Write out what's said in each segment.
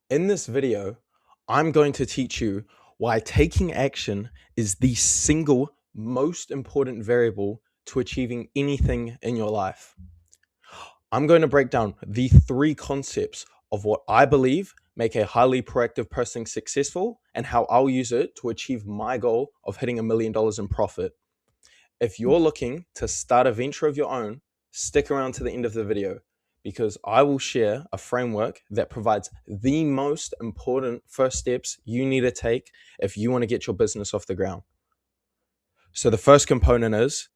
In this video, I'm going to teach you why taking action is the single most important variable to achieving anything in your life. I'm going to break down the three concepts of what I believe make a highly proactive person successful and how I'll use it to achieve my goal of hitting $1 million in profit. If you're looking to start a venture of your own, stick around to the end of the video because I will share a framework that provides the most important first steps you need to take if you want to get your business off the ground. So the first component is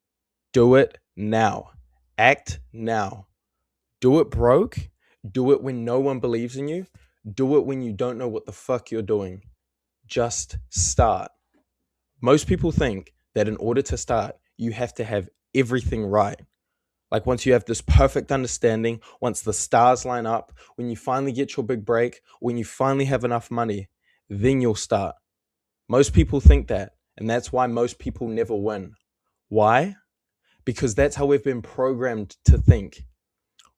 do it now. Act now. Do it broke. Do it when no one believes in you. Do it when you don't know what the fuck you're doing. Just start. Most people think that in order to start, you have to have everything right. Like once you have this perfect understanding, once the stars line up, when you finally get your big break, when you finally have enough money, then you'll start. Most people think that, and that's why most people never win. Why? Because that's how we've been programmed to think.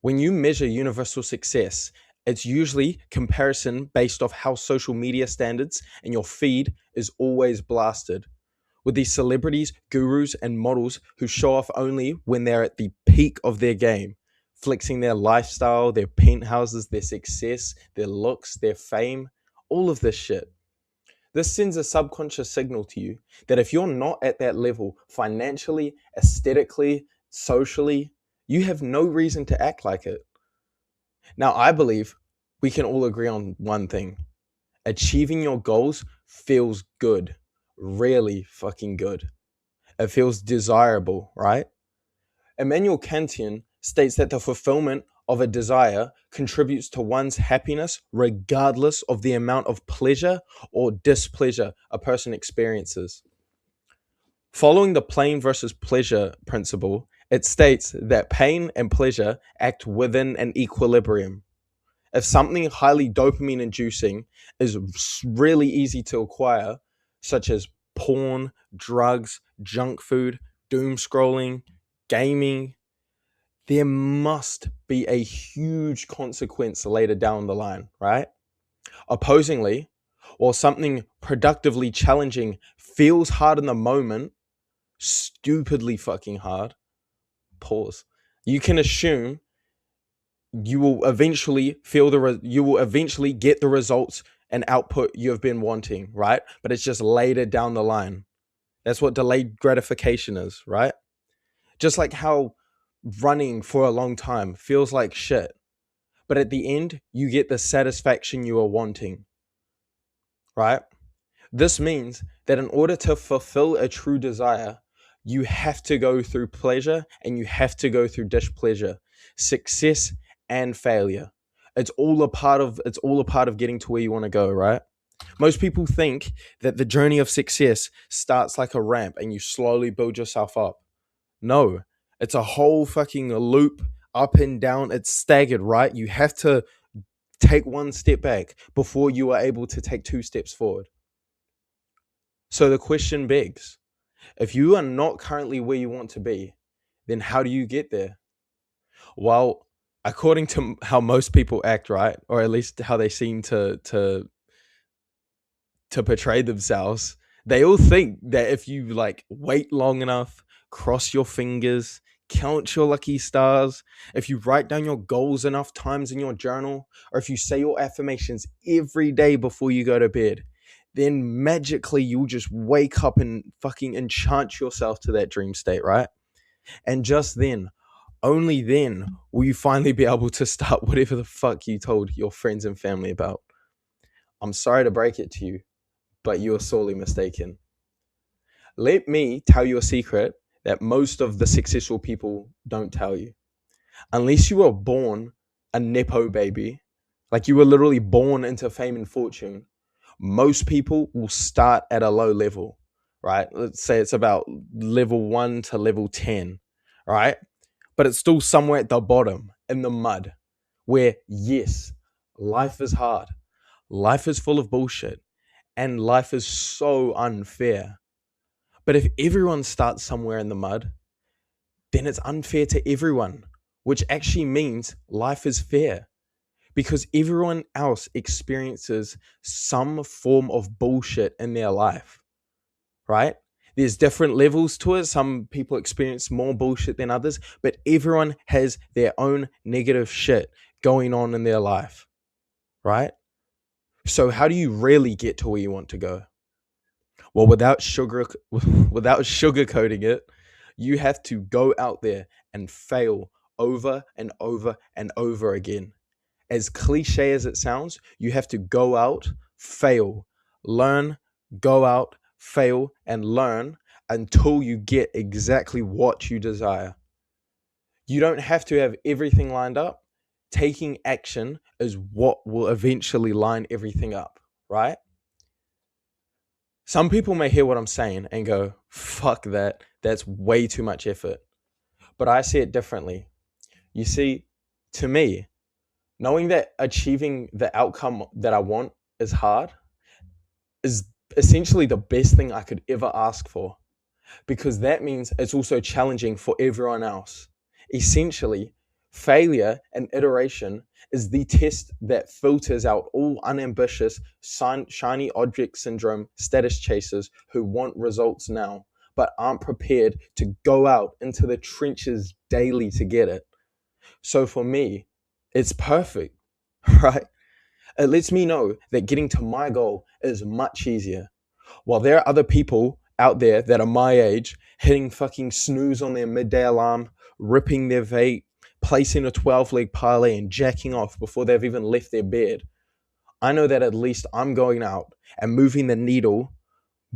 When you measure universal success, it's usually comparison based off how social media standards and your feed is always blasted with these celebrities, gurus, and models who show off only when they're at the peak of their game, flexing their lifestyle, their penthouses, their success, their looks, their fame, all of this shit. This sends a subconscious signal to you that if you're not at that level financially, aesthetically, socially, you have no reason to act like it. Now, I believe we can all agree on one thing. Achieving your goals feels good. Really fucking good. It feels desirable, right? Immanuel Kantian states that the fulfillment of a desire contributes to one's happiness regardless of the amount of pleasure or displeasure a person experiences. Following the pain versus pleasure principle, it states that pain and pleasure act within an equilibrium. If something highly dopamine inducing is really easy to acquire, such as porn, drugs, junk food, doom scrolling, gaming, there must be a huge consequence later down the line, right? Opposingly, while something productively challenging feels hard in the moment, stupidly fucking hard, pause. You can assume you will eventually you will eventually get the results and output you've been wanting, right? But it's just later down the line. That's what delayed gratification is, right? Just like how running for a long time feels like shit, but at the end you get the satisfaction you are wanting, right? This means that in order to fulfill a true desire, you have to go through pleasure and you have to go through displeasure, success and failure. It's all a part of getting to where you want to go, right? Most people think that the journey of success starts like a ramp and you slowly build yourself up. No, it's a whole fucking loop up and down. It's staggered, right? You have to take one step back before you are able to take two steps forward. So the question begs, if you are not currently where you want to be, then how do you get there? Well, according to how most people act, right? Or at least how they seem to portray themselves, they all think that if you like wait long enough, cross your fingers, count your lucky stars, if you write down your goals enough times in your journal, or if you say your affirmations every day before you go to bed, then magically you'll just wake up and fucking enchant yourself to that dream state, right? And just then, only then, will you finally be able to start whatever the fuck you told your friends and family about. I'm sorry to break it to you, but you are sorely mistaken. Let me tell you a secret that most of the successful people don't tell you. Unless you were born a Nepo baby, like you were literally born into fame and fortune, most people will start at a low level, right? Let's say it's about level 1 to level 10, right? But it's still somewhere at the bottom in the mud where, yes, life is hard, life is full of bullshit, and life is so unfair. But if everyone starts somewhere in the mud, then it's unfair to everyone, which actually means life is fair because everyone else experiences some form of bullshit in their life, right? There's different levels to it. Some people experience more bullshit than others, but everyone has their own negative shit going on in their life, right? So how do you really get to where you want to go? Well, without sugarcoating it, you have to go out there and fail over and over and over again. As cliche as it sounds, you have to go out, fail, learn, go out, fail, and learn until you get exactly what you desire. You don't have to have everything lined up. Taking action is what will eventually line everything up, right? Some people may hear what I'm saying and go, fuck that. That's way too much effort. But I see it differently. You see, to me, knowing that achieving the outcome that I want is hard is essentially the best thing I could ever ask for, because that means it's also challenging for everyone else. Essentially, failure and iteration is the test that filters out all unambitious, shiny object syndrome status chasers who want results now, but aren't prepared to go out into the trenches daily to get it. So for me, it's perfect, right? It lets me know that getting to my goal is much easier. While there are other people out there that are my age hitting fucking snooze on their midday alarm, ripping their vape, placing a 12-leg parlay and jacking off before they've even left their bed, I know that at least I'm going out and moving the needle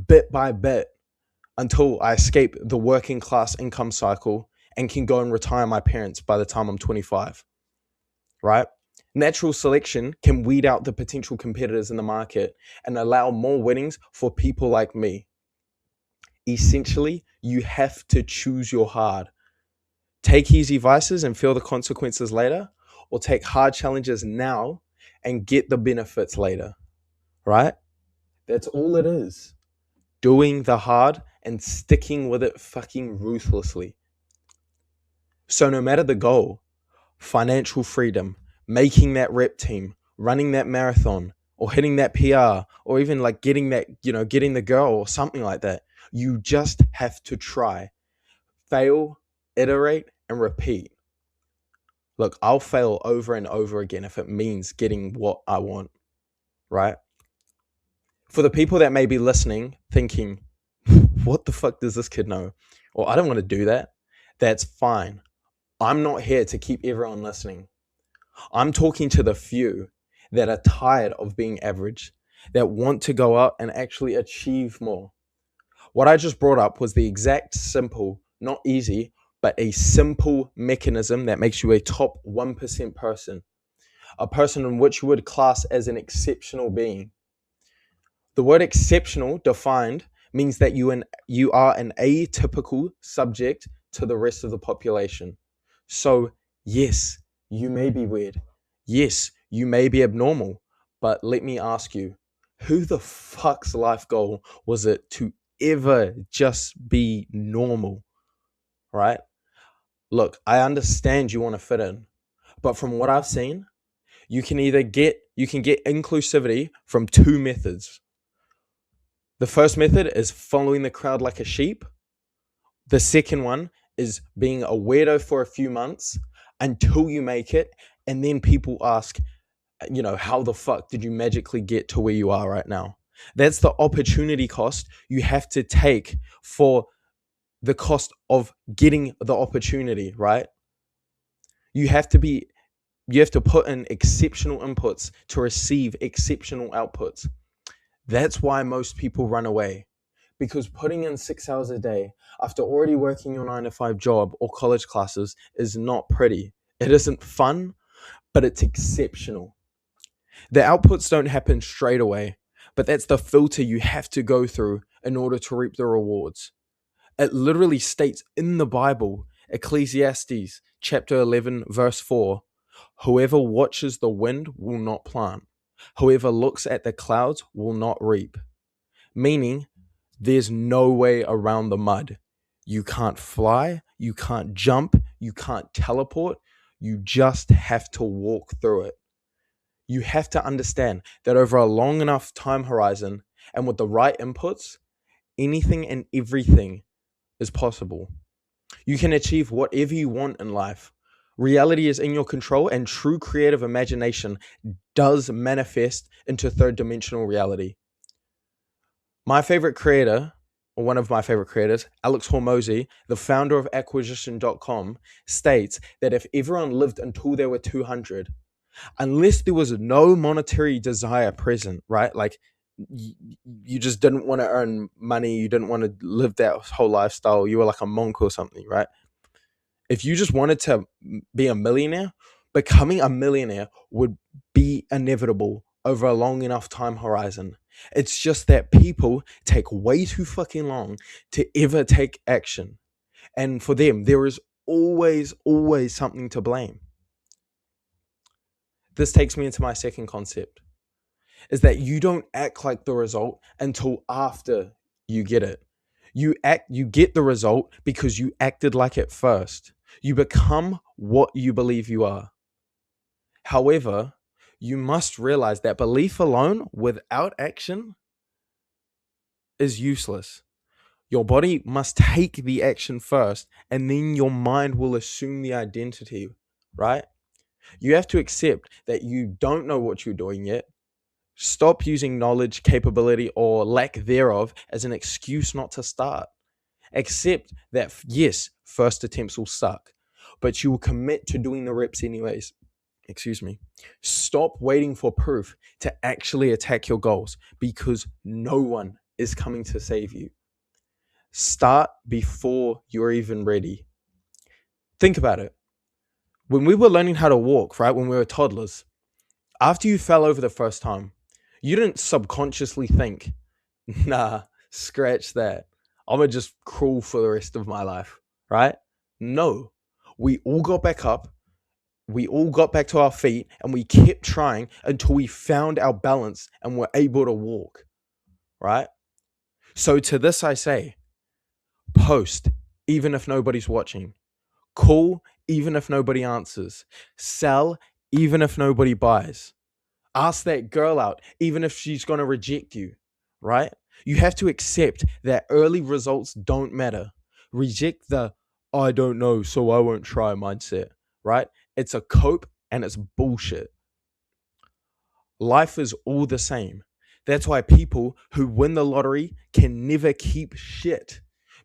bit by bit until I escape the working class income cycle and can go and retire my parents by the time I'm 25, right? Natural selection can weed out the potential competitors in the market and allow more winnings for people like me. Essentially, you have to choose your hard. Take easy vices and feel the consequences later, or take hard challenges now and get the benefits later, right? That's all it is. Doing the hard and sticking with it fucking ruthlessly. So no matter the goal, financial freedom, making that rep team, running that marathon, or hitting that PR, or even like getting that, getting the girl or something like that, you just have to try. Fail, iterate, and repeat. Look, I'll fail over and over again if it means getting what I want, right? For the people that may be listening, thinking, what the fuck does this kid know? Or I don't want to do that. That's fine. I'm not here to keep everyone listening. I'm talking to the few that are tired of being average, that want to go out and actually achieve more. What I just brought up was the exact simple, not easy, but a simple mechanism that makes you a top 1% person, a person in which you would class as an exceptional being. The word exceptional defined means that you are an atypical subject to the rest of the population. So, yes, you may be weird. Yes, you may be abnormal. But let me ask you, who the fuck's life goal was it to ever just be normal, right? Look, I understand you want to fit in, but from what I've seen, you can get inclusivity from two methods. The first method is following the crowd like a sheep. The second one is being a weirdo for a few months until you make it, and then people ask, how the fuck did you magically get to where you are right now? That's the opportunity cost you have to take for the cost of getting the opportunity, right? You have to put in exceptional inputs to receive exceptional outputs. That's why most people run away, because putting in 6 hours a day after already working your 9 to 5 job or college classes is not pretty. It isn't fun, but it's exceptional. The outputs don't happen straight away, but that's the filter you have to go through in order to reap the rewards. It literally states in the Bible, Ecclesiastes chapter 11, verse 4, whoever watches the wind will not plant. Whoever looks at the clouds will not reap. Meaning, there's no way around the mud. You can't fly, you can't jump, you can't teleport. You just have to walk through it. You have to understand that over a long enough time horizon and with the right inputs, anything and everything is possible. You can achieve whatever you want in life. Reality is in your control, and true creative imagination does manifest into third dimensional reality. My favorite creator, or one of my favorite creators, Alex Hormozy, the founder of acquisition.com, states that if everyone lived until they were 200, unless there was no monetary desire present, right? Like y- you just didn't want to earn money, you didn't want to live that whole lifestyle, you were like a monk or something, right? If you just wanted to be a millionaire, becoming a millionaire would be inevitable over a long enough time horizon. It's just that people take way too fucking long to ever take action. And for them, there is always something to blame. This takes me into my second concept, is that you don't act like the result until after you get it. You get the result because you acted like it first. You become what you believe you are. However, you must realize that belief alone without action is useless. Your body must take the action first, and then your mind will assume the identity, right? You have to accept that you don't know what you're doing yet. Stop using knowledge, capability, or lack thereof as an excuse not to start. Accept that, yes, first attempts will suck, but you will commit to doing the reps anyways. Excuse me. Stop waiting for proof to actually attack your goals because no one is coming to save you. Start before you're even ready. Think about it. When we were learning how to walk, right, when we were toddlers, after you fell over the first time, you didn't subconsciously think, nah, scratch that. I'm gonna just crawl for the rest of my life, right? No. We all got back up, we all got back to our feet, and we kept trying until we found our balance and were able to walk, right? So to this I say, post even if nobody's watching. Call even if nobody answers. Sell even if nobody buys. Ask that girl out, even if she's going to reject you, right? You have to accept that early results don't matter. Reject the I don't know, so I won't try mindset, right? It's a cope and it's bullshit. Life is all the same. That's why people who win the lottery can never keep shit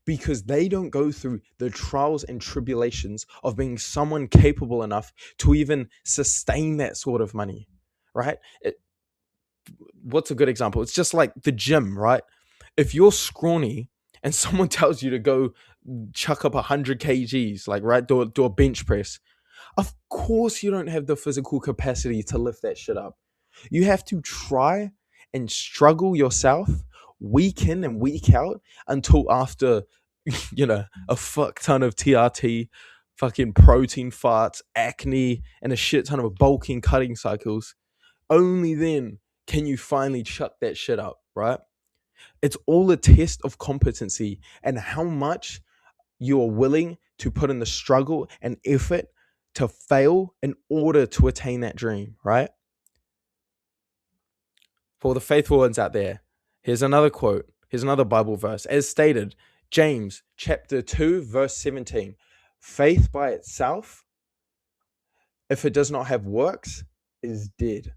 because they don't go through the trials and tribulations of being someone capable enough to even sustain that sort of money, right? What's a good example? It's just like the gym, right? If you're scrawny and someone tells you to go chuck up 100 kgs, like, right, do a bench press, of course you don't have the physical capacity to lift that shit up. You have to try and struggle yourself week in and week out until after, a fuck ton of TRT, fucking protein farts, acne, and a shit ton of bulking cutting cycles. Only then can you finally chuck that shit up, right? It's all a test of competency and how much you are willing to put in the struggle and effort to fail in order to attain that dream, right? For the faithful ones out there, here's another quote. Here's another Bible verse. As stated, James chapter 2, verse 17. Faith by itself, if it does not have works, is dead.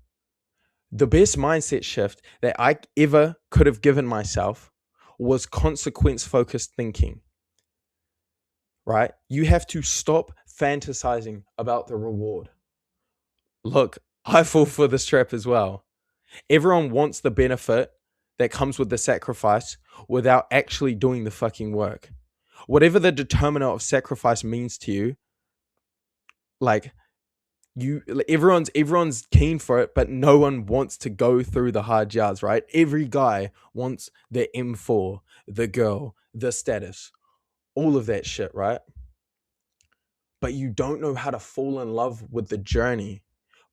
The best mindset shift that I ever could have given myself was consequence focused thinking, right? You have to stop fantasizing about the reward. Look, I fall for this trap as well. Everyone wants the benefit that comes with the sacrifice without actually doing the fucking work. Whatever the determinant of sacrifice means to you, like everyone's keen for it, but no one wants to go through the hard yards, right? Every guy wants the M4, the girl, the status, all of that shit, right? But you don't know how to fall in love with the journey,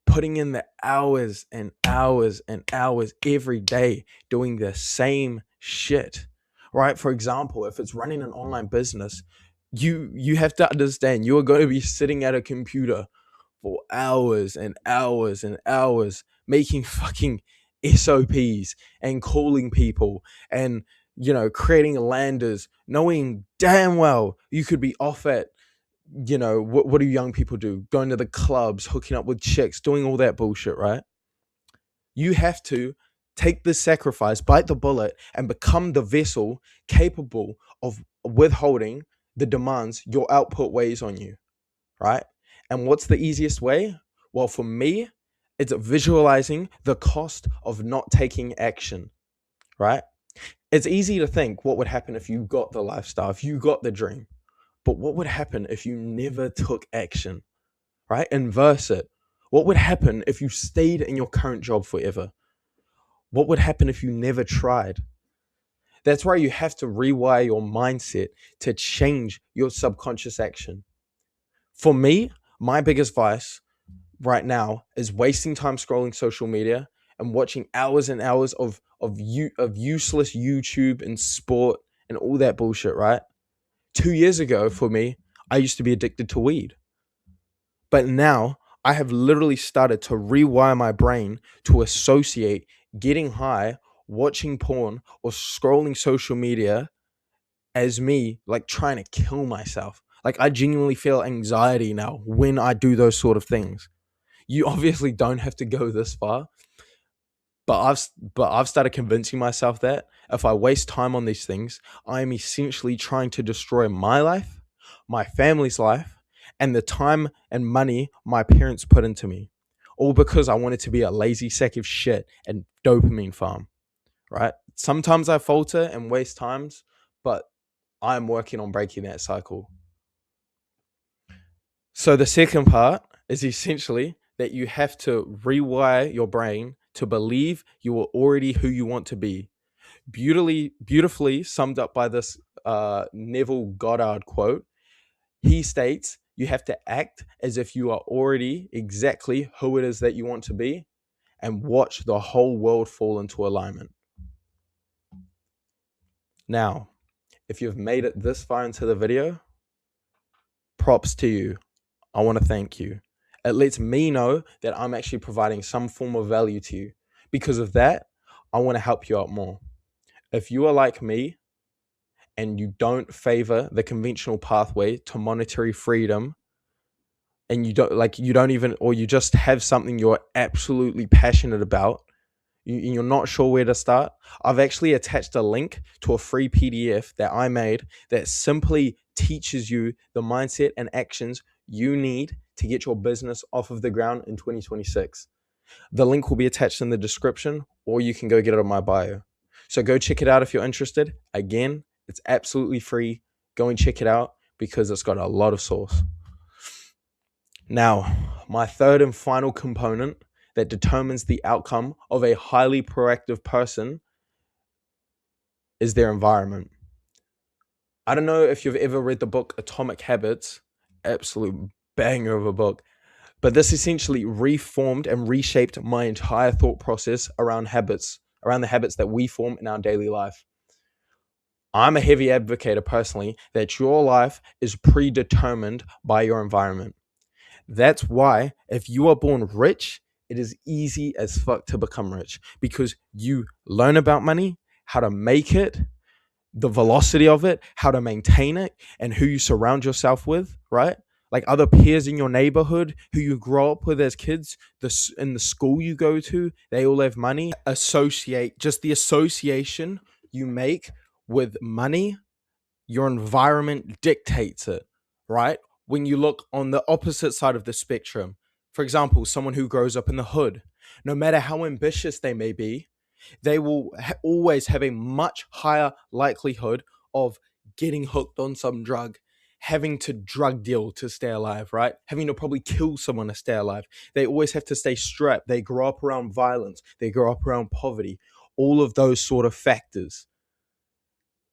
putting in the hours and hours and hours every day doing the same shit, right? For example, if it's running an online business, you have to understand you are going to be sitting at a computer for hours and hours and hours making fucking SOPs and calling people and, creating landers, knowing damn well you could be off at, what do young people do? Going to the clubs, hooking up with chicks, doing all that bullshit, right? You have to take the sacrifice, bite the bullet, and become the vessel capable of withholding the demands your output weighs on you, right? And what's the easiest way? Well, for me, it's visualizing the cost of not taking action, right? It's easy to think what would happen if you got the lifestyle, if you got the dream. But what would happen if you never took action, right? Inverse it. What would happen if you stayed in your current job forever? What would happen if you never tried? That's why you have to rewire your mindset to change your subconscious action. For me, my biggest vice right now is wasting time scrolling social media and watching hours and hours of useless YouTube and sport and all that bullshit, right? 2 years ago, for me, I used to be addicted to weed. But now I have literally started to rewire my brain to associate getting high, watching porn, or scrolling social media as me like trying to kill myself. Like, I genuinely feel anxiety now when I do those sort of things. You obviously don't have to go this far, but I've started convincing myself that if I waste time on these things, I am essentially trying to destroy my life, my family's life, and the time and money my parents put into me. All because I wanted to be a lazy sack of shit and dopamine farm, right? Sometimes I falter and waste times, but I'm working on breaking that cycle. So the second part is essentially that you have to rewire your brain to believe you are already who you want to be. Beautifully summed up by this Neville Goddard quote. He states, you have to act as if you are already exactly who it is that you want to be and watch the whole world fall into alignment. Now, if you've made it this far into the video, props to you. I want to thank you. It lets me know that I'm actually providing some form of value to you. Because of that, I want to help you out more. If you are like me and you don't favor the conventional pathway to monetary freedom, and you don't even, or you just have something you're absolutely passionate about, you're not sure where to start, I've actually attached a link to a free PDF that I made that simply teaches you the mindset and actions you need to get your business off of the ground in 2026. The link will be attached in the description, or you can go get it on my bio. So go check it out if you're interested. Again, it's absolutely free. Go and check it out because it's got a lot of sauce. Now, my third and final component that determines the outcome of a highly proactive person is their environment. I don't know if you've ever read the book Atomic Habits, absolute banger of a book, but this essentially reformed and reshaped my entire thought process around the habits that we form in our daily life. I'm a heavy advocate personally that your life is predetermined by your environment. That's why if you are born rich, it is easy as fuck to become rich because you learn about money, how to make it, the velocity of it, how to maintain it, and who you surround yourself with, right? Like other peers in your neighborhood who you grow up with as kids, in the school you go to, they all have money. Just the association you make with money, your environment dictates it, right? When you look on the opposite side of the spectrum, for example, someone who grows up in the hood, no matter how ambitious they may be, they will always have a much higher likelihood of getting hooked on some drug, having to drug deal to stay alive, right? Having to probably kill someone to stay alive. They always have to stay strapped. They grow up around violence. They grow up around poverty. All of those sort of factors.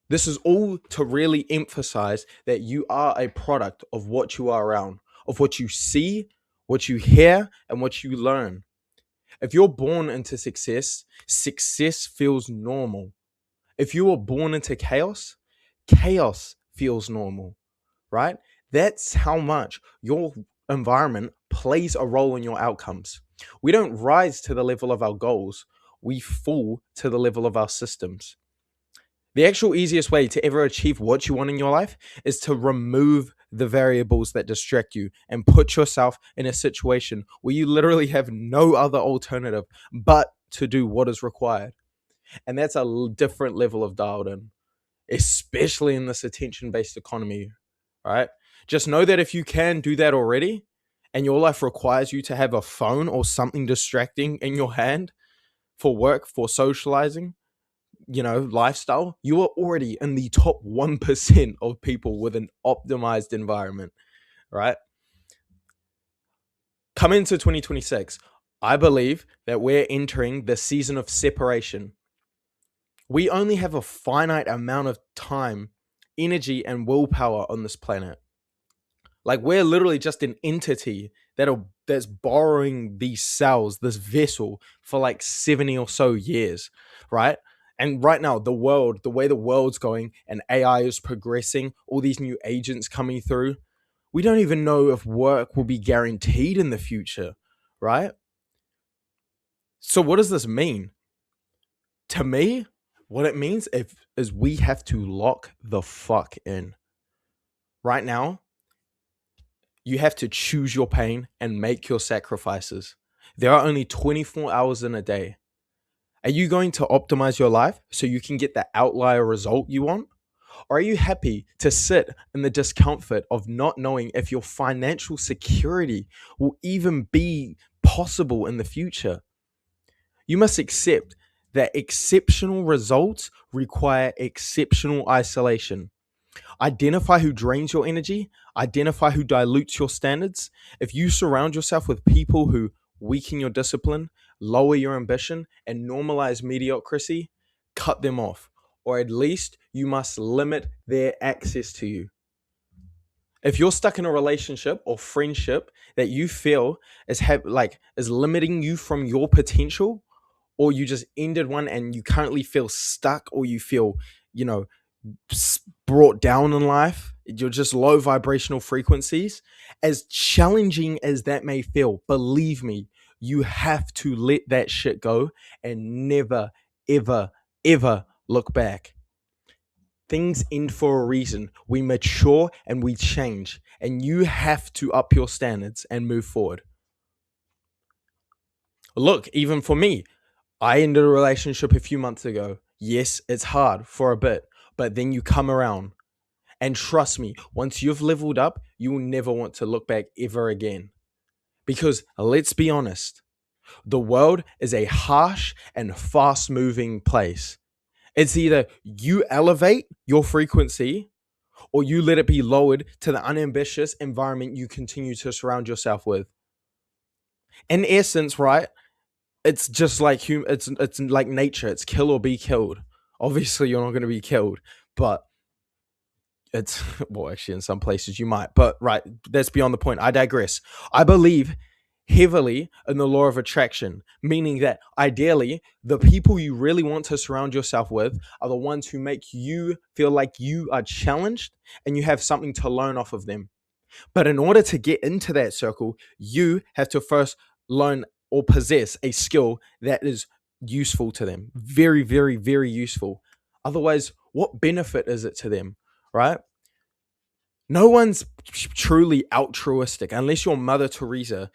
This is all to really emphasize that you are a product of what you are around, of what you see, what you hear, and what you learn. If you're born into success, success feels normal. If you were born into chaos, chaos feels normal, right? That's how much your environment plays a role in your outcomes. We don't rise to the level of our goals, we fall to the level of our systems. The actual easiest way to ever achieve what you want in your life is to remove the variables that distract you and put yourself in a situation where you literally have no other alternative but to do what is required. And that's a different level of dialed in, especially in this attention based economy, right? Just know that if you can do that already and your life requires you to have a phone or something distracting in your hand for work, for socializing, lifestyle, you are already in the top 1% of people with an optimized environment, right? Come into 2026, I believe that we're entering the season of separation. We only have a finite amount of time, energy, and willpower on this planet. Like, we're literally just an entity that's borrowing these cells, this vessel, for like 70 or so years, right? And right now, the way the world's going and AI is progressing, all these new agents coming through, we don't even know if work will be guaranteed in the future, right? So what does this mean? To me, what it means is we have to lock the fuck in. Right now, you have to choose your pain and make your sacrifices. There are only 24 hours in a day. Are you going to optimize your life so you can get the outlier result you want? Or are you happy to sit in the discomfort of not knowing if your financial security will even be possible in the future? You must accept that exceptional results require exceptional isolation. Identify who drains your energy, identify who dilutes your standards. If you surround yourself with people who weaken your discipline, lower your ambition, and normalize mediocrity, cut them off, or at least you must limit their access to you. If you're stuck in a relationship or friendship that you feel is limiting you from your potential, or you just ended one and you currently feel stuck, or you feel, you know, brought down in life, you're just low vibrational frequencies, as challenging as that may feel, believe me, you have to let that shit go and never, ever, ever look back. Things end for a reason. We mature and we change, and you have to up your standards and move forward. Look, even for me, I ended a relationship a few months ago. Yes, it's hard for a bit, but then you come around. And trust me, once you've leveled up, you will never want to look back ever again. Because let's be honest, the world is a harsh and fast moving place. It's either you elevate your frequency or you let it be lowered to the unambitious environment you continue to surround yourself with. In essence, right? It's just like it's like nature. It's kill or be killed. Obviously, you're not going to be killed, but it's well, actually, in some places you might. But right, that's beyond the point. I digress. I believe heavily in the law of attraction, meaning that ideally, the people you really want to surround yourself with are the ones who make you feel like you are challenged and you have something to learn off of them. But in order to get into that circle, you have to first learn or possess a skill that is useful to them. Very, very, very useful. Otherwise, what benefit is it to them, right? No one's truly altruistic unless you're Mother Teresa.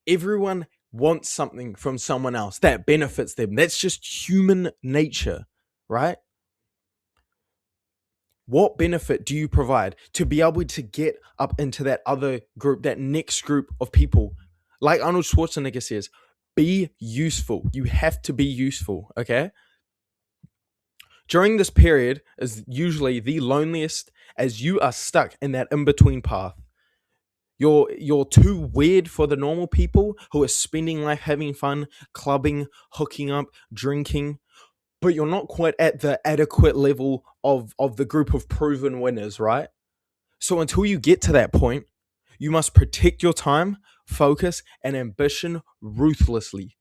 Everyone wants something from someone else that benefits them. That's just human nature, right? What benefit do you provide to be able to get up into that other group, that next group of people? Like Arnold Schwarzenegger says, be useful. You have to be useful, okay? During this period is usually the loneliest, as you are stuck in that in-between path. You're too weird for the normal people who are spending life having fun, clubbing, hooking up, drinking, but you're not quite at the adequate level of the group of proven winners, right? So until you get to that point, you must protect your time, focus, and ambition ruthlessly.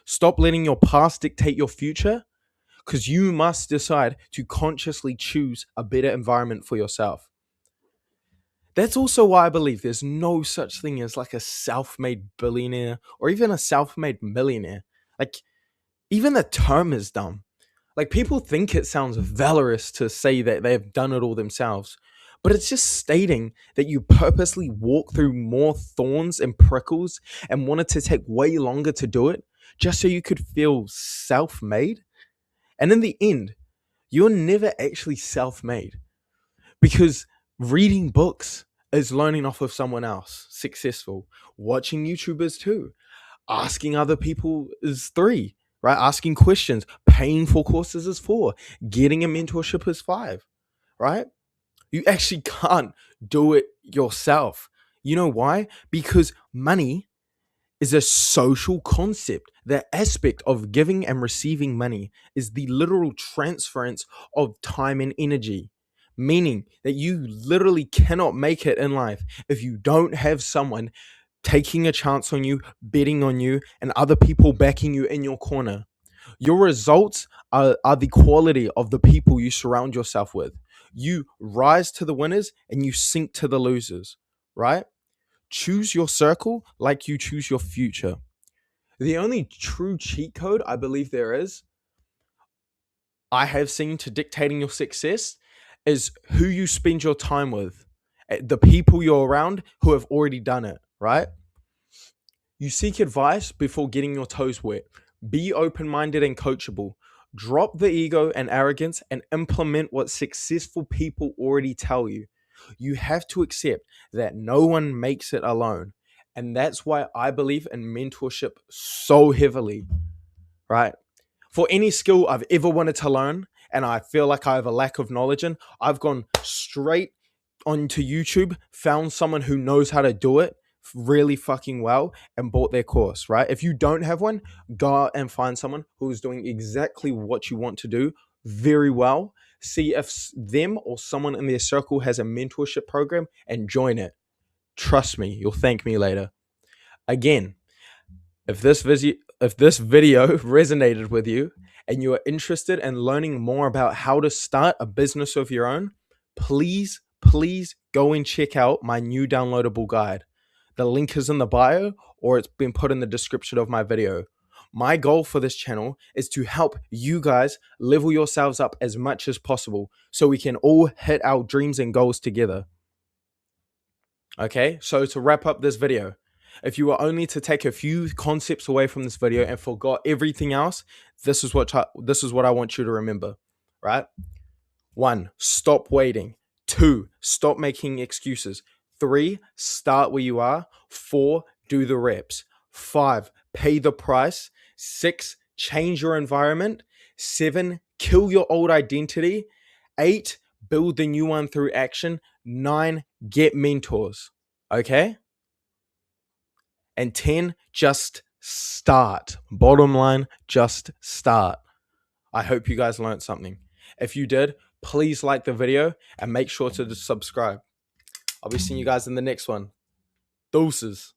Stop letting your past dictate your future, because you must decide to consciously choose a better environment for yourself. That's also why I believe there's no such thing as like a self-made billionaire or even a self-made millionaire. Like, even the term is dumb. Like, people think it sounds valorous to say that they've done it all themselves, but it's just stating that you purposely walk through more thorns and prickles and wanted to take way longer to do it just so you could feel self-made. And in the end, you're never actually self-made, because reading books is learning off of someone else successful. Watching YouTubers too. Asking other people is 3, right? Asking questions. Paying for courses is 4. Getting a mentorship is 5, right? You actually can't do it yourself. You know why? Because money is a social concept. The aspect of giving and receiving money is the literal transference of time and energy, meaning that you literally cannot make it in life if you don't have someone taking a chance on you, betting on you, and other people backing you in your corner. Your results are the quality of the people you surround yourself with. You rise to the winners and you sink to the losers, right? Choose your circle like you choose your future. The only true cheat code I believe there is, I have seen, to dictating your success is who you spend your time with, the people you're around who have already done it, right? You seek advice before getting your toes wet. Be open minded and coachable. Drop the ego and arrogance and implement what successful people already tell you. You have to accept that no one makes it alone. And that's why I believe in mentorship so heavily, right? For any skill I've ever wanted to learn and I feel like I have a lack of knowledge in, I've gone straight onto YouTube, found someone who knows how to do it really fucking well and bought their course, right? If you don't have one, go out and find someone who's doing exactly what you want to do very well. See if them or someone in their circle has a mentorship program and join it. Trust me, you'll thank me later. Again, if this video resonated with you and you are interested in learning more about how to start a business of your own, please go and check out my new downloadable guide. The link is in the bio or it's been put in the description of my video. My goal for this channel is to help you guys level yourselves up as much as possible so we can all hit our dreams and goals together. Okay, so to wrap up this video, if you were only to take a few concepts away from this video and forgot everything else, this is what I want you to remember, right? 1, stop waiting. 2, stop making excuses. 3, start where you are. 4, do the reps. 5, pay the price. 6, change your environment. 7, kill your old identity. 8, build the new one through action. 9, get mentors. Okay? And 10, just start. Bottom line, just start. I hope you guys learned something. If you did, please like the video and make sure to subscribe. I'll be seeing you guys in the next one. Deuces.